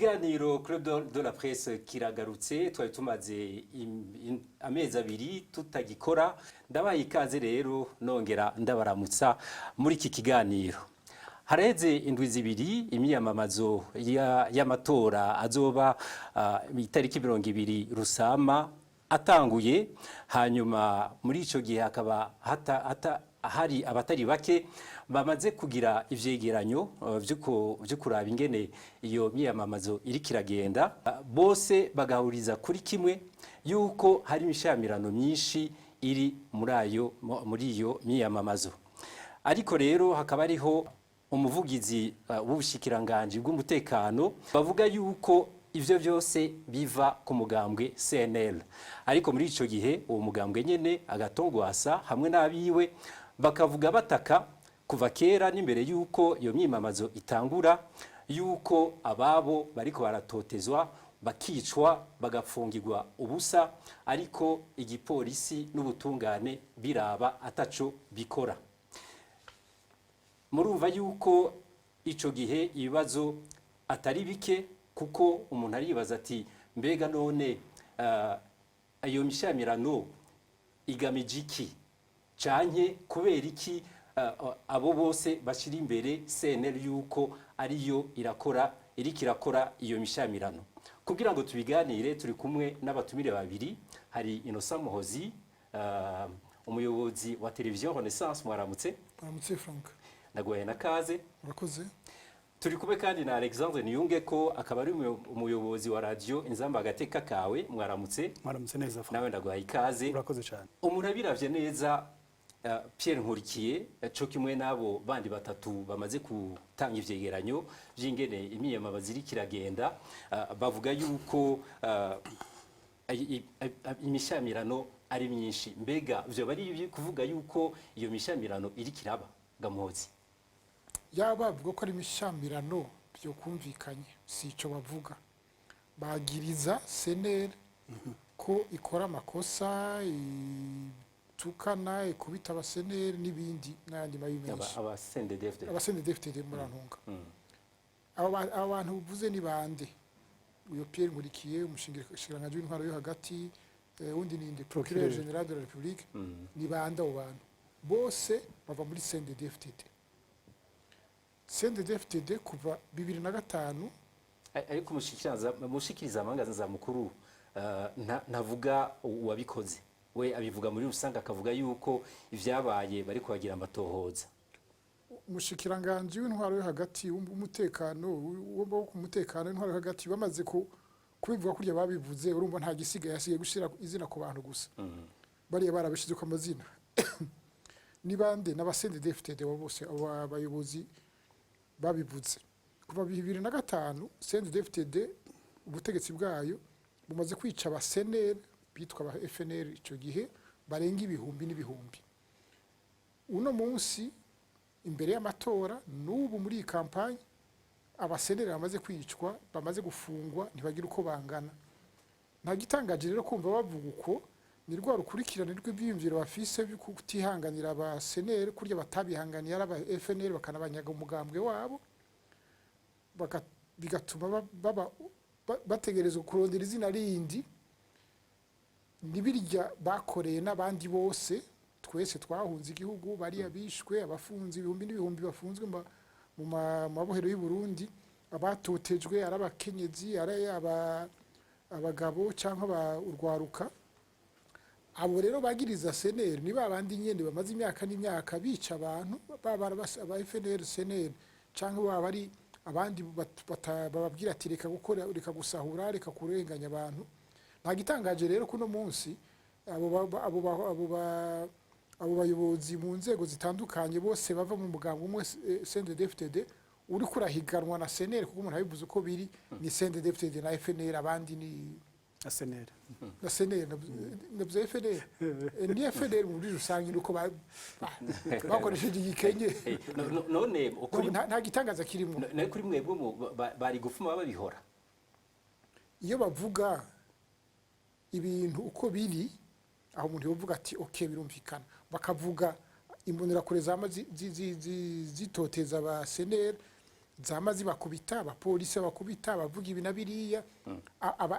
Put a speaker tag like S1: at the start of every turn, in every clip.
S1: Ikiganiro Club de la Presse kiragarutse twari tumaze amezi abiri tutagikora ndabaye ikaze rero nongera ndabaramutsa muri iki kiganiro. Hareze indwi zibiri imyamamazo y'amatora azoba itariki 20 Rusama atanguye, hanyuma muri ico gihe hakaba hari abatari bake bamaze kugira ivyegeranyo vyo kuraba ingene iyo myamamazo iri kiragenda, bose bagahuriza kuri kimwe yuko hari imishamirano myinshi iri muri iyo myamamazo. Ariko rero hakaba ariho umuvugizi w'ubushikiranganje bw'umutekano bavuga yuko ivyo byose biva ku mugambwe CNL, ariko muri ico gihe uwo mugambwe nyene agatongwasa hamwe n'abiwe bakavuga bataka kuva kera n'imbere yuko iyo myimamazo itangura yuko ababo bariko baratotezwa bakicwa bagafungirwa ubusa, ariko igipolisi n'ubutungane biraba ataco bikora. Murumva yuko ico gihe ibibazo atari bike, kuko umuntu aribaza ati mbega none ayo mishamirano igamije iki canke kubera iki abo bose bashira imbere CNL yuko ariyo irakora iyo mishamirano. Kugira ngo tubiganire turi kumwe n'abatumire babiri, hari Innocent Muhozi, umuyobozi wa televiziyo Renaissance. Mwaramutse.
S2: Mwaramutse Frank.
S1: Nagoye na kaze.
S2: Murakoze.
S1: Turi kumwe kandi na Alexandre Niyunge ko akaba ari umuyobozi wa radio Inzamba Agateka kawe. Mwaramutse.
S3: Mwaramutse neza Frank.
S1: Nawe ndaguhaye ikaze.
S3: Murakoze cyane.
S1: Umurabiravye neza Pierre Nkurikiye cyo kimwe nabo bandi batatu bamaze gutanga ivyegeranyo vy'ingene imyamamazo iri kiragenda, bavuga yuko imishamirano ari myinshi. Mbega vyo bari kuvuga yuko iyo mishamirano iri kiraba Gamuhozi?
S2: Yaba bavuga ko ari imishamirano byo kumvikanye, si ico bavuga. Bagiriza CNL ko ikora amakosa, tukana ikubita abaseneri n'ibindi n'andi mabimenshi.
S1: Aba CNDD FDD.
S2: Aba CNDD FDD murantunga. Abantu buvuze ni bande? Uyo Pierre Nkurikiye, umushingiranganje w'intwaro yo hagati, undi ni Procureur General de la République, ni bande abo bantu. Bose bava muri CNDD FDD. CNDD FDD kuva 2005.
S1: Ariko mushikiriza amangaza za mukuru ntavuga uwabikoze. We abivuga muri rusanga akavuga yuko ivyabaye bari kubagira amatohoza.
S2: Umushikiranganje w'intwaro yo hagati umutekano wo ku mutekano w'intwaro yo hagati bamaze kubivuga kurya babivuze, urumva nta gisigaye yasigaye gushira izina ku bantu gusa. Bari barabishize ku amazina. Ni bande n'abasende FDD bose abayobozi babivuze. Kuva 2005 CNDD FDD ubutegetsi bwayo bumaze kwica abaseneri bitwa aba FNL ico gihe barenga ibihumbi n'ibihumbi. Uno munsi imbere y'amatora n'ubu muri campagne abaseneri bamaze kwicwa, bamaze gufungwa, ntibagira uko bangana. Nta gitangaje rero kumva bavuga uko ni rwa rukurikirane rw'ibyiyumviro bafise byo kutihanganira abaseneri kurya batabihanganiye aba FNL bakanabanyaga umugambwe wabo, bigatuma bategerezwa kurondera izina rindi nibirya bakoreye n'abandi bose. Twese twahunze igihugu, bari abishwe, abafunzi ibihumbi n'ibihumbi bafunzwe mu mabohero y'u Burundi, abatotejwe ari abakenyezi, ari abagabo cyangwa urwaruka. Abo rero bagiriza CNL ni babandi nyene bamaze imyaka n'imyaka bica abantu, aba FNL CNL cyangwa bari abandi bababwira ati reka gukora, reka gusahura, reka kurenganya abantu. Nta gitangaje rero kuno munsi abo bayobozi mu nzego zitandukanye bose bava mu mugambwe umwe CNDD FDD uri kurahiganwa na CNL, kuko umuntu abivuze ko biri ni CNDD FDD na FNL, abandi ni
S3: CNL.
S2: Na CNL na FNL. Ni FNL muri rusange uko bakoresheje igikenye.
S1: None ukuri
S2: nta gitangaza kirimo.
S1: Na kuri mwebwe bari gufuma babihora.
S2: Iyo bavuga ibintu uko biri, aho umuntu yovuga ati okay birumvikana, bakavuga imbonera kure zama zitoteza aba CNL zama zibakubita abapolisi bakubita bavuga ibi nabiriya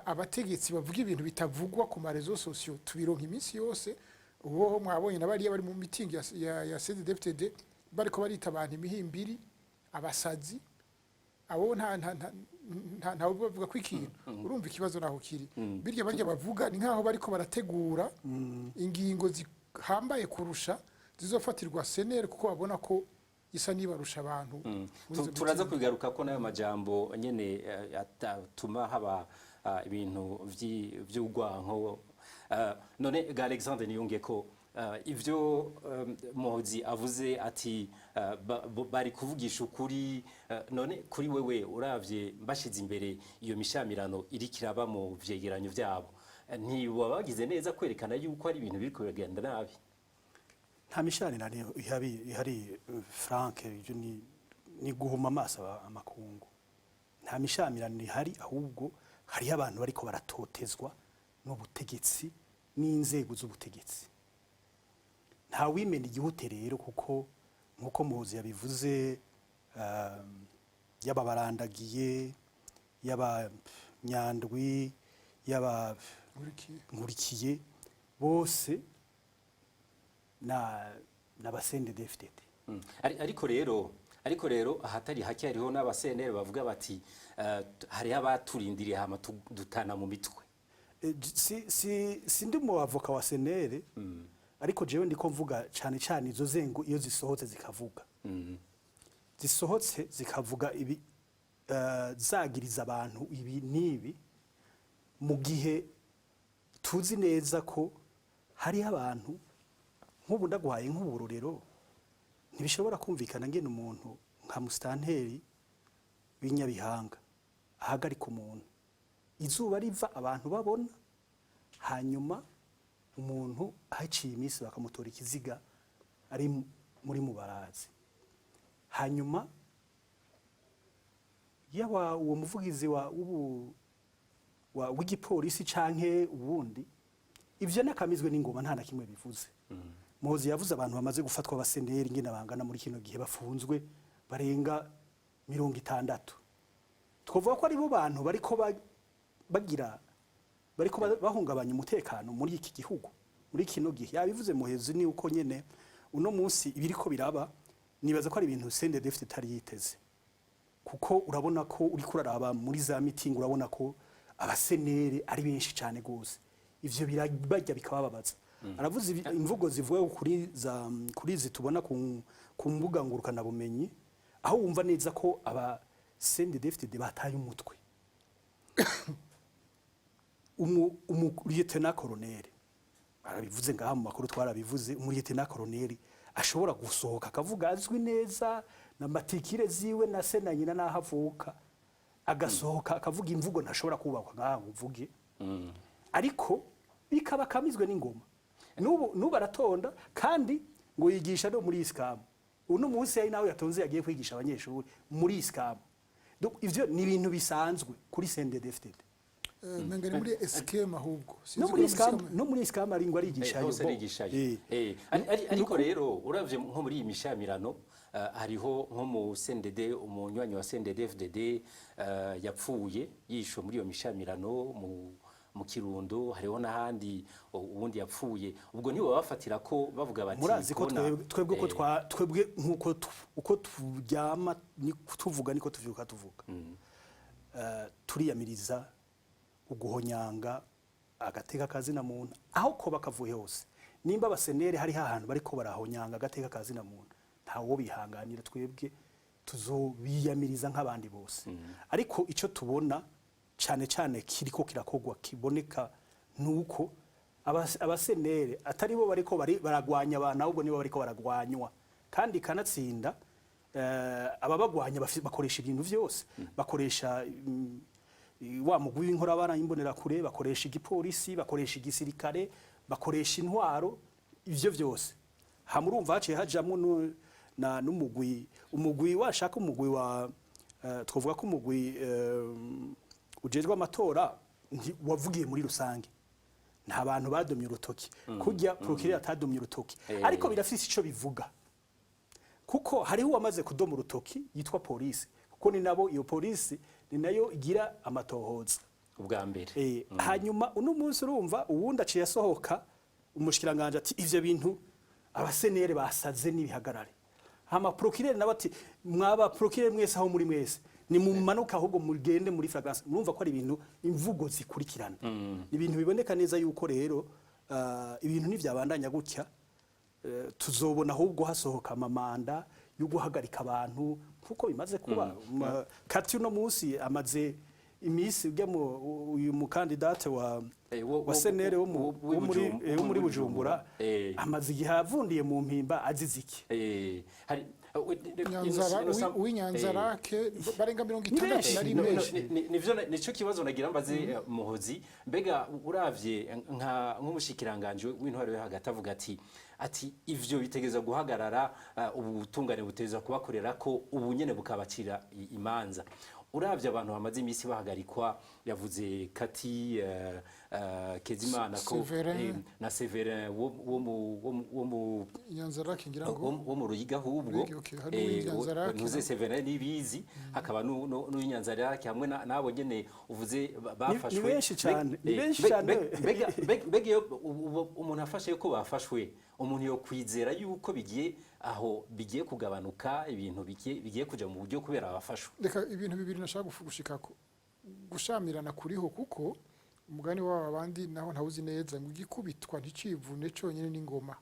S2: abategetsi bavuga ibintu bitavugwa ku marezo sosiyo tubironka iminsi yose uwo mwabonye nabariya bari mu meeting ya CNDD FDD bariko barita abantu imihimbiri abasazi abo nta bavuga ko ikintu urumva ikibazo naho kiri birya barya bavuga ni nkaho bariko barategura ingingo zihambaye kurusha zizofatirwa senere kuko babona ko isa nibarusha abantu
S1: turaza kugaruka ko nayo majambo nyene atuma haba ibintu vy'ugwanko none ga Alexandre niyunge ko ivyo Muhozi avuze ati bari kuvugisha ukuri none kuri wewe uravye mbashize imbere iyo mishamirano iri kiraba mu vyegeranyo vyabo ntiwabagize neza kwerekana yuko ari ibintu biri kugenda nabi
S3: nta mishamirano ihari Frank ni guhuma amaso amakungu nta mishamirano ihari ahubwo hari abantu bariko baratotezwa n'ubutegetsi n'inzego z'ubutegetsi nta wimena igihute rero kuko nkuko Muhozi yabivuze yababarandagiye y'abanyandwi y'abnkurikiye bose na CNDD FDD
S1: ariko rero ahatari hake hariho n'abasenere bavuga bati hari abaturindiriye hama dutana mu mitwe
S3: si ndi mu avoka wa senere ariko jewe ndiko mvuga cyane cyane izo zengo iyo zisohotse zikavuga zisohotse zikavuga ibi zagiriza abantu ibi nibi mu gihe tuzi neza ko hari abantu nk'ubu ndaguhaye nk'uburorero ntibishobora kumvikana ngene umuntu nka mustanteri w'inyabihanga ahagarika umuntu izuba riva abantu babona hanyuma umuntu ahaciye iminsi bakamutora ikiziga ari muri mubarazi hanyuma yaba uwo muvugizi w'igipolisi canke ubundi ivyo nakamizwe n'ingoma nta na kimwe bivuze Muhozi yavuze abantu bamaze gufatwa abaseneri ngene bangana muri kino gihe bafunzwe barenga 60 twovuga ko ari bo bantu bariko bahungabanya umutekano muri iki gihugu muri kino gihe yabivuze Muhozi ni uko nyene uno munsi ibiriko biraba nibaza ko ari ibintu CNDD FDD tari yiteze kuko urabona ko uri kuraraba muri za meeting urabona ko abaseneri ari benshi cyane gose ivyo birabajya bikabababaza aravuze imvugo zivuye kuri zitubona ku mbuga ngurukana bumenyi aho wumva neza ko aba CNDD FDD bataye umutwe lieutenant colonel arabivuze ngaha mu makuru twarabivuze lieutenant colonel ashobora gusohoka akavuga azwi neza na matikire ziwe na se na nyina nahavuka agasohoka akavuga imvugo ntashobora kubakwa ngaha uvuge ariko bikaba kamizwe n'ingoma nubu aratonda kandi ngo yigisha no muri iskamu uno munsi yayi nawe yatonze yagiye kwigisha abanyeshuri muri iskamu ivyo ni ibintu bisanzwe kuri CNDD FDD
S2: mengene muri escape ahubwo
S3: no muri iskamu ari ngo arigisha
S1: ariko rero uravye nko muri iyi mishamirano hariho nko mu CNDD umunywanyi wa CNDD FDD yapfuye yishwe muri iyo mishamirano mu Kirundo hariho n'ahandi ubundi yapfuye ubwo nibo bafatira ko bavuga bati
S3: murazi ko twebwe nkuko uko turyama ni tuvuga niko tuvyuka tuvuga turiyamiriza uguhonyanga agateka kazina muntu aho ko bakavuye hose nimba abasenere hari hahantu bariko barahonyanga agateka kazina muntu ntawo bihanganira twebwe tuzobiyamiriza nk'abandi bose ariko ico tubona cyane cyane kiriko kirakogwa kiboneka nuko abasenere atari bo bariko baragwanya abantu ahubwo nibo bariko baragwanywa kandi kanatsinda ababagwanya bakoresha ibintu vyose bakoresha wa mugwi w'inkorabana imbonera kure bakoresha igipolisi bakoresha igisirikare bakoresha intwaro ivyo vyose hamurumva haciye hajamwe umugwi washaka umugwi wa twovuga ko umugwi ujejwe amatora wavugiye muri rusange nta bantu badomye urutoki kujya procureur atadomye urutoki ariko birafise ico bivuga kuko hariho wamaze kudoma urutoki yitwa police kuko ni nabo iyo polisi ni nayo igira amatohoza
S1: ubwa mbere.
S3: Hanyuma uno munsi urumva uwundi aciye asohoka umushikiranganje ati ivyo bintu abasenere basaze n'ibihagarare. Hama procureur nawe ati mwaba procureur mwese aho muri mwese ni mu manuka ahubwo mugende muri flagrance. Murumva ko ari ibintu imvugo zikurikirana. Ibintu biboneka neza yuko rero ibintu n'ivyabandanya gutya tuzobona ahubwo hasohoka amamanda yo guhagarika abantu kuko bimaze kuba kati uno munsi amaze imisi ujya uyu mukandidate wa senere wo muri Bujumbura amaze igihe avundiye mu mpimba aziziki
S2: uw'inyanzarake barenga 61
S1: nivyo nico kibazo nagira mbaze Muhozi mbega uravye nk'umushikiranganje w'intwaro yo hagati avuga ati ivyo bitegeza guhagarara ubutungane buteza kubakorera ko ubu nyene bukabacira imanza. Uravye abantu bamaze imisi bahagarikwa yavuze Kati Kezimana ko na Severin wo mu
S2: Nyanzarake ngira ngo
S1: wo mu Ruyiga hubwo ntuze Severin nibizi hakaba n'Inyanzarake hamwe nabo nyene uvuze bafashwe
S3: ni benshi cyane
S1: bega yo umuntu afashe yuko bafashwe umuntu yo kwizera yuko bigiye kugabanuka ibintu bigiye kuja mu buryo kubera abafashwe.
S2: Reka ibintu bibiri nashaka gushikako gushamirana kuriho kuko umugani w'aba bandi naho ntawuzi neza ngo igikubitwa nticivune cyonyine n'ingoma.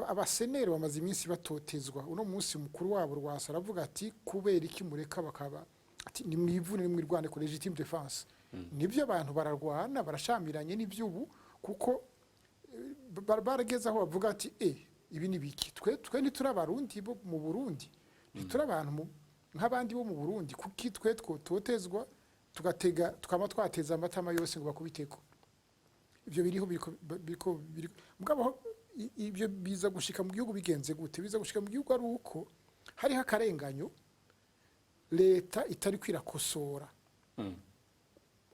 S2: Abasenere bamaze iminsi batotezwa uno munsi mukuru wabo Rwasa aravuga ati kubera iki mureka bakaba ati ni mwivune ni mwirwane ko legitime defense. Nibyo abantu bararwana barashamiranye n'ivyubu kuko barageza aho bavuga ati ibi ni biki twe nituri abarundi bo mu Burundi nituri abantu nk'abandi bo mu Burundi kuki twe twotezwa tugatega tukaba twateza amatama yose ngo bakubiteko. Ibyo biriko mugabo ibyo biza gushika mu gihugu bigenze gute biza gushika mu gihugu ari uko hari hakarenganyo leta itari kwirakosora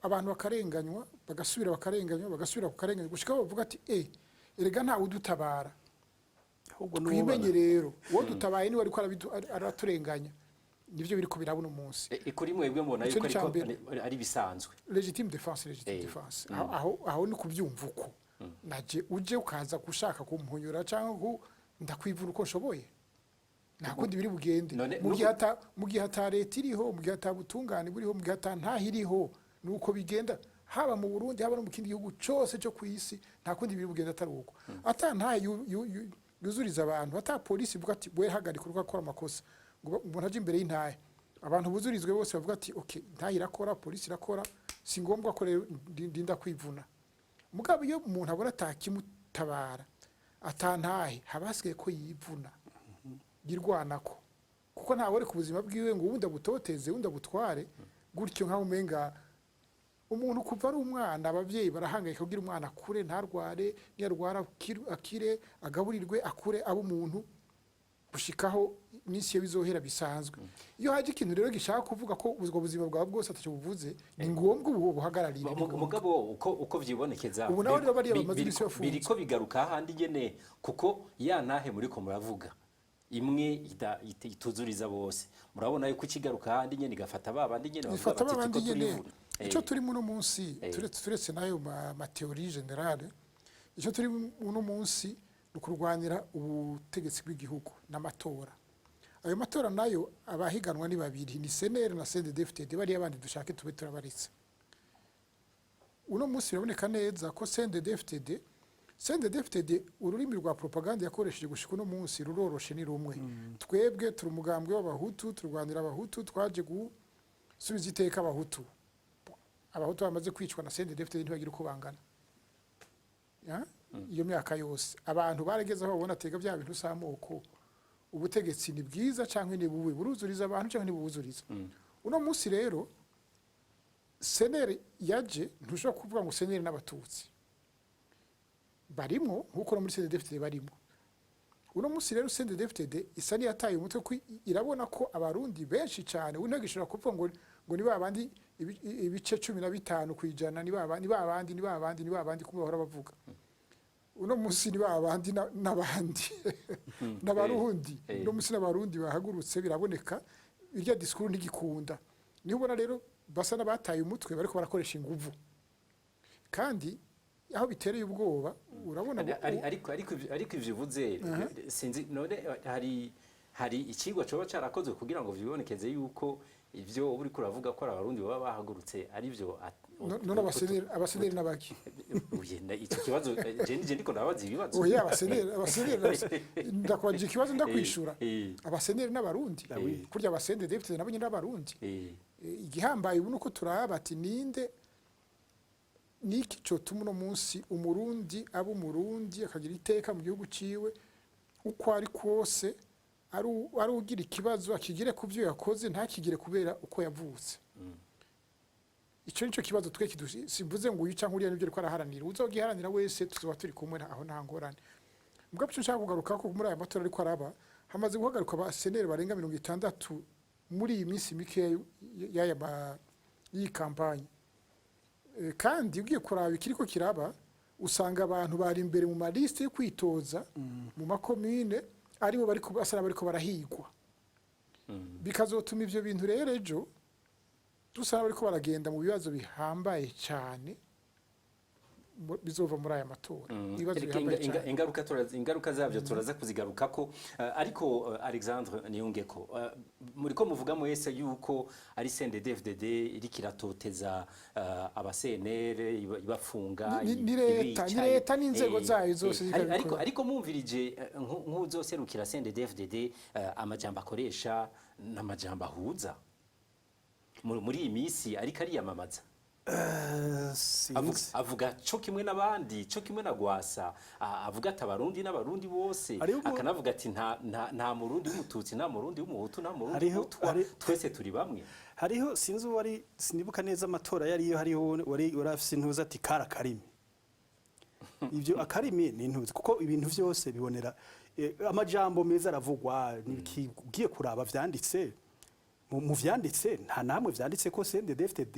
S2: abantu bakarenganywa bagasubira kukarenganywa gushika bavuga ati erega nta udutabara twimenye rero uwo dutabaye ni wari ko araturenganya. Nivyo biriko birabona umunsi
S1: kuri mwebwe mbona yuko ari bisanzwe
S2: legitime defense aho ni kubyumva uko naje uje ukaza gushaka kumpunyura cyangwa ndakwivura uko nshoboye nakundi biri bugende mu gihe ata leta iriho mu gihe ata butungane buriho mu gihe ata ntahiriho nuko bigenda haba mu Burundi haba no mu kindi gihugu cyose cyo kwisi ntakundi biri bugenda atari uko ata nta yuzuriza abantu ata polisi ivuga ati we hagarika ukora amakosa ngo ntaje imbere y'intahe abantu buzurizwe bose bavuga ati okay ntahe irakora polisi irakora si ngombwa ko rero ndinda kwivuna. Mugabo iyo umuntu abona atakimutabara atantahe habasigaye ko yivuna girwanako kuko ntawe ari ku buzima bwiwe ngo ubundi abutoteze ubundi abutware gutyo nkaho umenga umuntu kuva ari umwana abavyeyi barahangayika kugira umwana akure ntarware niyarwara akire agaburirwe akure abo umuntu gushikaho nisi bizohera bisanzwe. Iyo haje ikintu rero gishaka kuvuga ko ubwo buzima bwawe bwose atacyo buvuze ni ngombwa ubu buhagararira
S1: umugabo uko vyibonekeza
S2: ubu nawe bari bamaze
S1: biriko bigaruka handi nyene kuko nahe muri ko muravuga imwe ituzuriza bose murabona yuko kigaruka handi nyene gafata babandi nyene
S2: bavuga bati turi icyo turi muno munsi turetse nayo ma theorie generale icyo turi muno munsi ukurwanira ubutegetsi bw'igihugu n'amatora. Ayo matora nayo abahiganwa ni babiri ni CNDD na CNDD FDD bari abandi dushake tube turabaritse. Uno munsi biraboneka neza ko CNDD FDD ururimi rwa propaganda yakoresheje gushika uno munsi ruroroshe ni rumwe. Twebwe turi umugambwe w'abahutu turwanira abahutu twaje gusubiza iteka abahutu bamaze kwicwa na CNDD FDD ntibagira uko bangana. Iyo myaka yose abantu barageze aho babona atega bya bintu samoko ubutegetsi ni bwiza cyangwa ni bubi buruzuriza abantu cyangwa ni bubuzuriza. Uno munsi rero senere yaje ntushobora kuvuga ngo senere n'abatutsi barimo nkuko no muri CNDD FDD barimo. Uno munsi rero CNDD FDD isa ni yataye umutwe ko irabona ko abarundi benshi cyane untege ishobora kuvuga ngo ni babandi ibice 15 kwijana ni babandi kumwe bahora bavuga. Uno munsi ni babandi n'abandi n'abarundi uno munsi n'abarundi bahagurutse biraboneka irya disikuru ntigikunda niho ubona rero basa n'abataye umutwe bariko barakoresha inguvu kandi aho bitereye ubwoba urabona
S1: ariko ivyo uvuze sinzi none hari ikigwa coba carakozwe kugira ngo vyibonekeze yuko ivyo uri kuravuga ko abarundi baba bahagurutse ari vyo
S2: none abaseneri n'abaki
S1: ugenda icyo kibazo je ndiko nabaza ibibazo
S2: oya abaseneri ndakwaje ikibazo ndakwishura abaseneri n'abarundi kurya abasende DFDD nabo nyine n'abarundi igihambaye ubu nuko turaba ati ninde niki cyo tumuno munsi umurundi abo umurundi akagira iteka mu gihugu ciwe uko ari kose ari ugira ikibazo akigire ku byo yakoze ntakigire kubera uko yavutse icyo nico kibazo twe simvuze ngo uyica nkuriya nibyo ariko araharanira uzogiharanira wese tuzoba turi kumwe aho nta ngorane mbwa cyo nshaka kugaruka ko muri aya matora ariko araba hamaze guhagaruka abaseneri barenga 60 muri iyi minsi mike y'iyi kampanye kandi ugiye kuraba ikiriko kiraba usanga abantu bari imbere mu maliste yo kwitoza mu makomine aribo bariko basara bariko barahigwa bikazotuma ivyo bintu rero ejo dusaba bariko baragenda mu bibazo bihambaye cyane bizova muri aya matora ibibazo bihambaye cyane
S1: ingaruka zavyo turaza kuzigaruka ko ariko Alexandre Niyongeko muriko muvuga mwese yuko ari CNDD FDD iri kiratoteza aba CNR ibafunga
S2: ni leta n'inzego zayo zose
S1: ariko mumvirije nk'uzoserukira CNDD FDD amajambo akoresha n'amajambo ahuza muri iyi minsi ariko ariyamamaza avuga cyo kimwe n'abandi cyo kimwe na Gwasa avuga ati abarundi n'abarundi bose akanavuga ati nta murundi w'umututsi nta murundi w'umuhutu nta murundi w'umutwa twese turi bamwe
S3: hariho sinzi wari sinibuka neza amatora yariyo hariho wari afise intuza ati kara karimi ivyo akarimi ni intuzi kuko ibintu vyose bibonera amajambo meza aravugwa ugiye kuraba vyanditse mu vyanditse nta namwe vyanditse ko CNDD FDD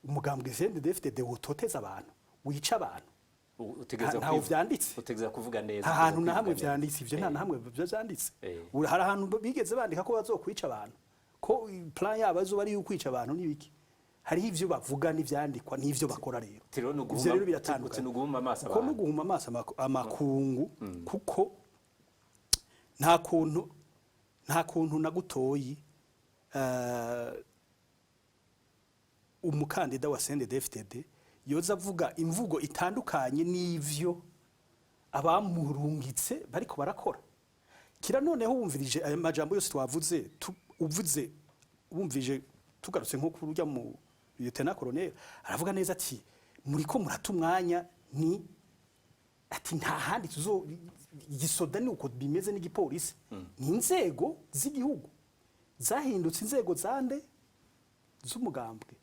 S3: umugambwe CNDD FDD utoteza abantu wica abantu ntaho vyanditse
S1: utegeza kuvuga neza
S3: ahantu na hamwe vyanditse ivyo nta hamwe vyanditse hari ahantu bigeze bandika ko bazokwica abantu ko plan yabo azoba ari ukwica abantu nibiki hari ivyo bavuga n'ivyandikwa n'ivyo bakora rero ivyo rero biratandukanye ko no guhuma amaso amakungu kuko nta kuntu na gutoyi umukandida wa CNDD FDD yoza avuga imvugo itandukanye n'ivyo abamurungitse bariko barakora kira noneho wumvirije aya majambo yose twavuze wumvirije tugarutse nko kurujya mu lieutenant colonel aravuga neza ati muriko murata umwanya ni ati nta handi tuzo gisoda ni uko bimeze n'igipolisi ni inzego z'igihugu zahindutse inzego zande z'umugambwe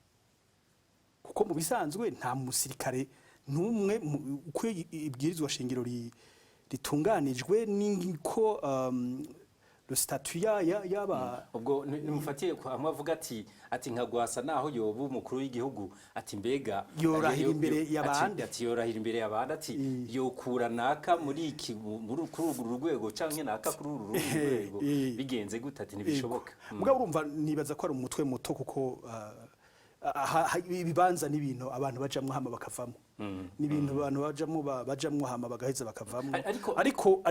S3: kuko mu bisanzwe nta musirikare numwe uko ibwirizwa shingiro ritunganijwe niko le statut yaba
S1: ubwo nimufatiye ko amavuga ati nka Gwasa naho yobu umukuru w'igihugu ati mbega
S3: yorahira imbere y'abandi
S1: ati yorahira imbere y'abandi ati yokura naka muri iki kuri uru rwego canke naka kuri uru rwego bigenze gute ati ntibishoboka
S3: mugabo urumva nibaza ko ari umutwe muto kuko ibibanza n'ibintu abantu bajamwe hama bakavamo n'ibintu abantu bajamwe hama bagaheza bakavamo ariko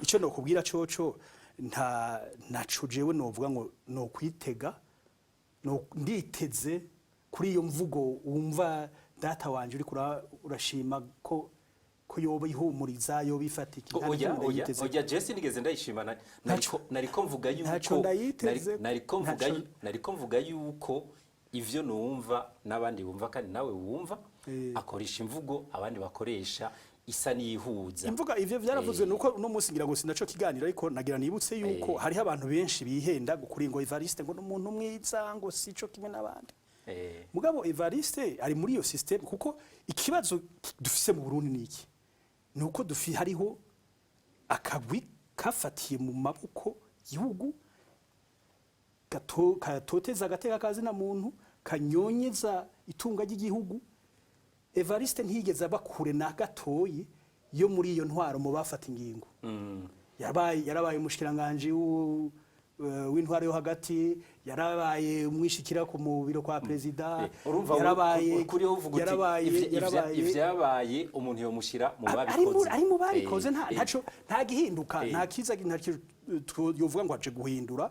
S3: ico no kubwira coco ntaco jewe novuga ngo no kwitega no nditeze kuri iyo mvugo wumva data wanje uri urashima ko yoba ihumuriza yoba ifatika
S1: oya Jesse nigeze ndayishima nariko mvuga yuko ivyo numva nabandi bumva kandi nawe wumva akoresha imvugo abandi bakoresha isa nihuza
S3: imvuga ivyo vyaravuzwe nuko no munsi ngira ngo sinaco kiganira ariko nagira nibutse yuko hari abantu benshi bihenda gukuri ngo Evariste ngo n'umuntu mwiza ngo sico kimwe nabandi mugabo Evariste ari muri iyo system kuko ikibazo dufise mu Burundi niki nuko hariho akagwi kafatiye mu maboko gihugu katoteza agateka kazi na muntu kanyonyeza itunga ry'igihugu Evariste ntiyigeze abakure na gatoyi yo muri iyo ntwaro mu bafata ingingo yarabaye umushikiranganje w'intwaro yo hagati yarabaye umwishikira ku mubiro kwa president
S1: urumva
S3: yarabaye
S1: kuri uvuga uti ivyabaye umuntu yo mushira mu babikoze
S3: ari mu babikoze nta gihinduka nta kiza yovuga ngo aje guhindura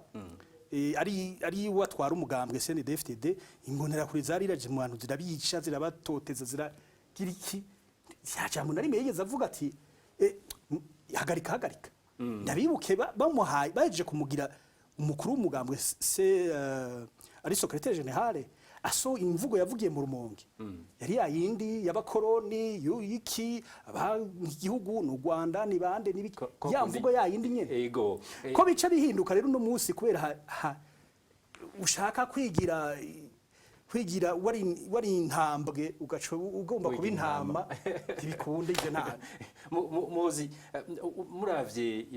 S3: ari watwara umugambwe CNDD FDD ingonera kuri zariraje mu bantu zirabica zirabatoteza ziragira iki cyacamo nari meyegeza avuga ati hagarika ndabibuke bamuhaye baje kumugira umukuru w'umugambwe ari secrétaire général aso imvugo yavugiye mu Rumonge yari yayindi y'abakoroni y'iki igihugu n'u Rwanda ni bande ya mvugo yayindi nyene
S1: ego
S3: ko bica bihinduka rero no munsi kubera ushaka kwigira wari intambwe ugomba kuba intama ntibikunda ivyo nta
S1: muzi muravye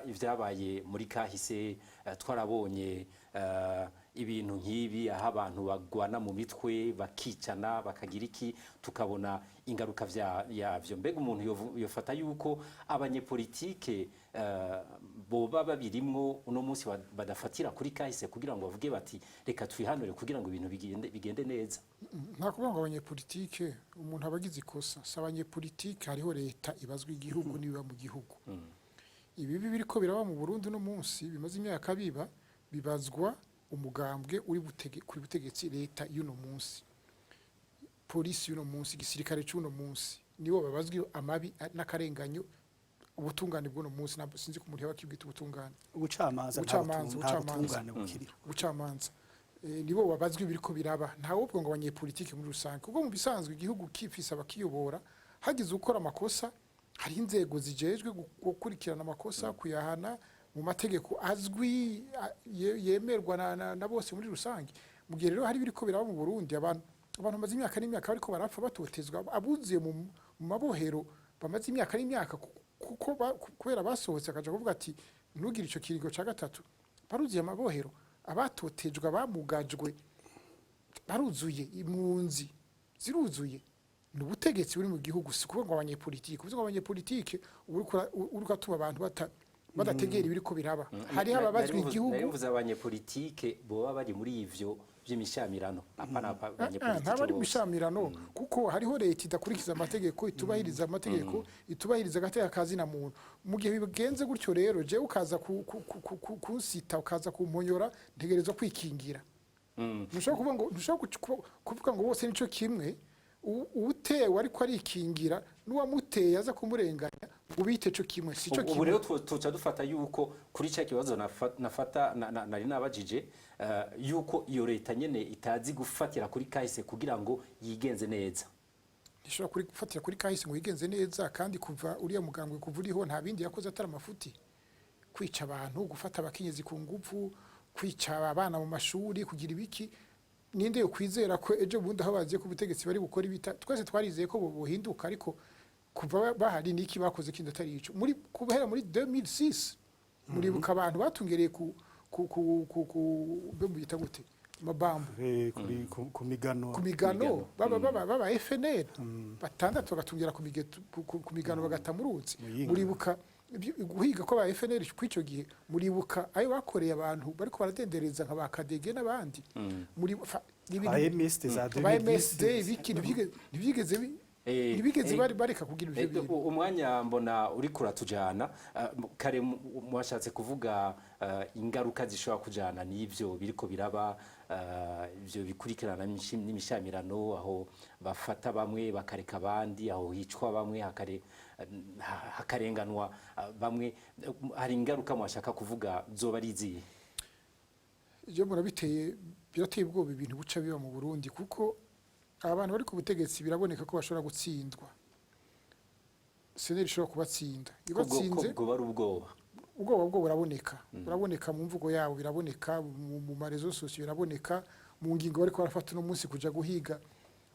S1: ivyabaye muri kahise twarabonye ibintu nk'ibi aho abantu bagwana mu mitwe bakicana bakagira iki tukabona ingaruka yavyo mbega umuntu yofata yuko abanyepolitike boba babirimwo uno munsi badafatira kuri kahise kugira ngo bavuge bati reka twihanure kugira ngo ibintu bigende neza.
S2: Nta kuvuga ngo abanyepolitike umuntu abagize ikosa si abanyepolitike hariho leta ibazwa igihugu n'ibiba mu gihugu ibi biriko biraba mu Burundi no munsi bimaze imyaka bibazwa umugambwe uri kuri butegetsi leta y'uno munsi polisi y'uno munsi gisirikare cy'uno munsi nibo babazwi amabi n'akarenganyo ubutungane bw'uno munsi sinzi ko umuntu yabakibwita ubutungane
S3: ubucamanza
S2: nibo babazwi biriko biraba nta wopwe ngo abanyepolitike muri rusange kuko mu bisanzwe igihugu kifisa bakiyobora hagize ukora amakosa hari inzego zijejwe gukurikirana amakosa kuyahana mu mategeko azwi yemerwa na bose muri rusange mu gihe rero hari biriko biraba mu Burundi abantu bamaze imyaka n'imyaka bariko barapfa batotezwa abuziye mu mabohero bamaze imyaka n'imyaka kuko kubera basohotse akaja kuvuga ati ntugire ico kiringo ca gatatu baruziye amabohero abatotejwe bamugajwe baruzuye impunzi ziruzuye n'ubutegetsi buri mu gihugu si kuvuga ngo abanyepolitike kuvuga ngo abanyepolitike uriko atuma abantu badategera ibiriko biraba hari ababazwe igihugu
S1: navuze abanyepolitike boba bari muri ivyo by'imishamirano apana abanyepolitike
S2: ntabari mishamirano kuko hariho leta idakurikiza amategeko itubahiriza amategeko itubahiriza agateka kazi na muntu mu gihe bigenze gutyo rero je ukaza kunsita ukaza kumponyora ntegerezwa kwikingira ntushobora kuvuga ngo bose nico kimwe utewe ariko arikingira n'uwamuteye aza kumurenganya ubite cyo kimwe sico kimwe
S1: ubu rero tuca dufata yuko kuri cya kibazo nari nabajije yuko iyo leta nyene itazi gufatira kuri kahise kugira ngo yigenze neza
S2: ishobora gufatira kuri kahise ngo yigenze neza kandi kuva uriya mugambwe kuvuriho nta bindi yakoze atari amafuti kwica abantu gufata abakenyezi ku ngufu kwica abana mu mashuri kugira ibiki ninde yo kwizera ko ejo bundi aho baziye ku butegetsi bari gukora ibita twese twarizeye ko buhinduka ariko kuva bahari niki bakoze kindi atari ico muri kubahera muri 2006 muri buka abantu batungereye ku bita gute mabambo
S3: ku migano
S2: baba FNL batandatu bagatungera ku migano bagatamurutse muri buka guhiga ko ba FNL kw'ico gihe muribuka ayo bakoreye abantu bariko baradendereza nka bakadege n'abandi muri
S3: MSD za
S2: 2010 ntibigeze bareka kugira ivyo bintu
S1: umwanya mbona uri kuratujana kare mwashatse kuvuga ingaruka zishobora kujana n'ivyo biriko biraba ivyo bikurikirana n'imishamirano aho bafata bamwe bakareka abandi aho hicwa bamwe hakarenganwa bamwe hari ingaruka mwashaka kuvuga zoba riziye
S2: je birateye ubwoba ibintu buca biba mu Burundi kuko abantu bari ku butegetsi biraboneka ko bashobora gutsindwa seneri ishobora kubatsinda
S1: ibatsinze ubwo bari ubwoba
S2: bwo buraboneka mu mvugo yabo biraboneka mu marezo sosiyo biraboneka mu ngingo bariko barafata no munsi kuja guhiga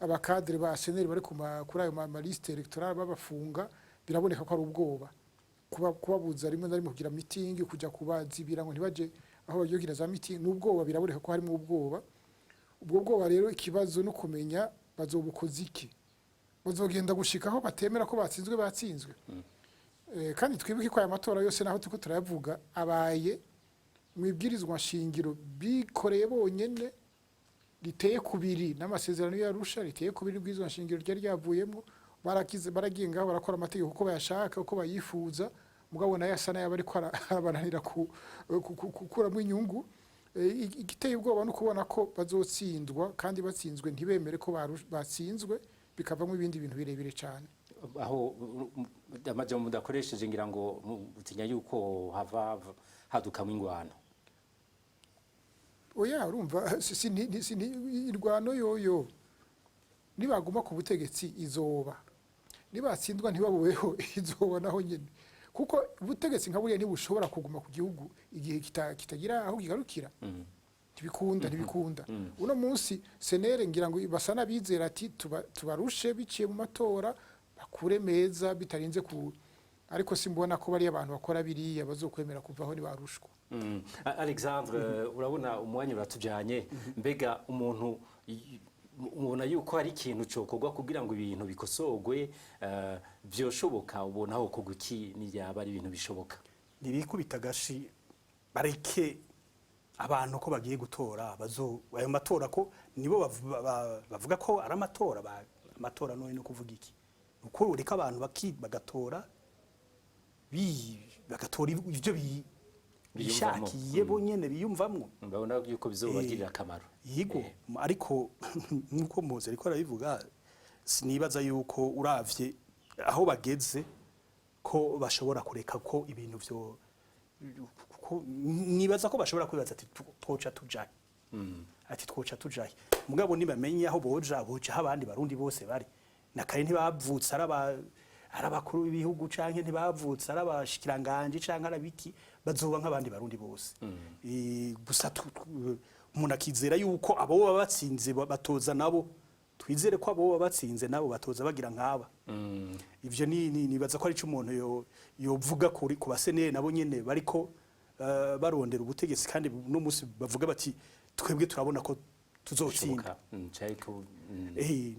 S2: abakadre ba seneri bari kuri ayo liste electorale babafunga biraboneka ko ari ubwoba kubabuza rimwe na rimwe kugira meeting kuja kubazibira ngo ntibaje aho bagiye za meeting n'ubwoba biraboneka ko harimo ubwo bwoba rero ikibazo no kumenya bazobukoza iki bazogenda gushikaho batemera ko batsinzwe kandi twibuke ko aya matora yose naho tuko turayavuga abaye mwibwirizwa shingiro bikoreye bonyene riteye kubiri n'amasezerano y'Arusha riteye kubiri bwizwa shingiro ryari ryavuyemo baragiye ngaho barakora amategeko uko bayashaka uko bayifuza mugabo nayo asa nayo ariko arabananira kukuramo inyungu igiteye ubwoba no kubona ko bazotsindwa kandi batsinzwe ntibemere ko batsinzwe bikavamo ibindi bintu birebire cyane
S1: aho amajambo mudakoresheje ngira ngo utinya yuko hava hadukamo ingwano
S2: oya urumva irwano yoyo nibaguma ku butegetsi izoba nibatsindwa ntibabuweho izoba naho nyene kuko ubutegetsi nka buriya nibushobora kuguma ku gihugu igihe kitagira aho kigarukira ntibikunda uno munsi senere ngira ngo basana bizera ati tubarushe biciye mu matora bakure meza bitarinze ku ariko simbona ko bari abantu bakora biriya bazokwemera kuvaho ni barushwa
S1: Alexandre urabona umwanya uratujanye mbega umuntu ubona yuko hari ikintu cyokorwa kugira ngo ibintu bikosogwe byoshoboka ubona aho kuguki niyaba ari ibintu bishoboka
S3: nibikubita gashi bareke abantu ko bagiye gutora ayo matora ko nibo bavuga ko ari amatora none no kuvuga iki uko ureka abantu bagatora bagatora ibyo bishakiye bonyene biyumvamwo
S1: mbabona yuko bizobagirira akamaro
S3: yego ariko nuko muze ariko arabivuga sinibaza yuko uravye aho bageze ko bashobora kureka ko ibintu byo nibaza ko bashobora kwibaza ati twoca tujaye ati twoca tujaye mugabo nibamenye aho boja abandi barundi bose bari nakaye ntibavutse arabakuru b'ibihugu canke ntibavutse arabashikiranganje canke arabiki bazoba nk'abandi barundi bose gusa umuntu akizera yuko abo babatsinze batoza nabo twizere ko abo babatsinze nabo batoza bagira nk'aba ivyo nibaza ko ari cyo umuntu yovuga kuri ku basenere nabo nyene bariko barondera ubutegetsi kandi no musi bavuga bati twebwe turabona ko tuzotsinda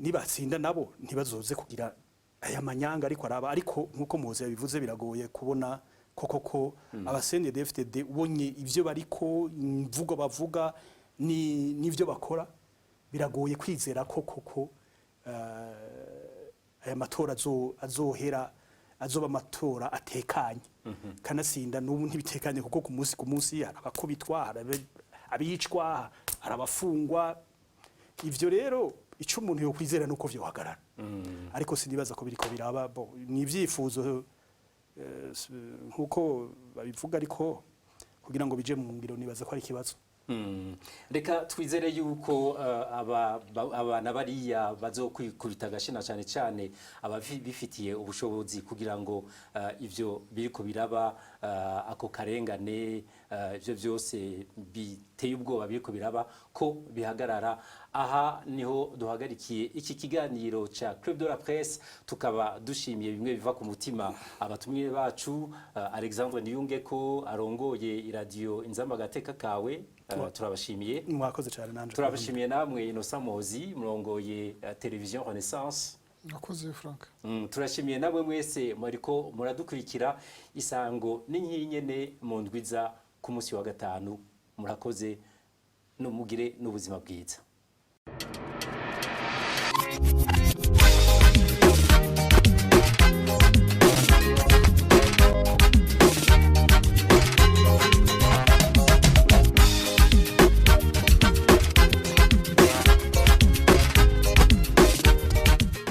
S3: nibatsinda nabo ntibazoze kugira aya manyanga ariko nkuko muze yabivuze biragoye kubona koko aba CNDD FDD ubonye ivyo bariko imvugo bavuga nivyo bakora biragoye kwizera ko koko aya matora azoba amatora atekanye kanasinda n'ubu ntibitekanye kuko ku munsi harabakubitwa abicwa harabafungwa ivyo rero icyo umuntu yo kwizera nuko vyo hagarara ariko sinibaza ko biriko biraba ni ivyifuzo nkuko babivuga ariko kugira ngo bije mu ngiro nibaza ko ari kibazo
S1: reka twizere yuko abana bariya bazokwikubita agashina cyane cyane ababifitiye ubushobozi kugira ngo ivyo biriko biraba ako karengane ivyo byose biteye ubwoba biriko biraba ko bihagarara aha niho duhagarikiye iki kiganiro ca Club de la Presse tukaba dushimiye bimwe biva ku mutima abatumye bacu Alexandre Niyungeko arongoye iradio Inzamba gateka kawe turabashimiye
S3: mwakoze cyane nanje
S1: turabashimiye namwe Innocent Mozi murongoye television Renaissance
S2: mwakoze Frank
S1: turashimiye namwe mwese muriko muradukurikira isango n'inyinyene mu ndwiza ku munsi wa gatanu murakoze no mugire n'ubuzima bwiza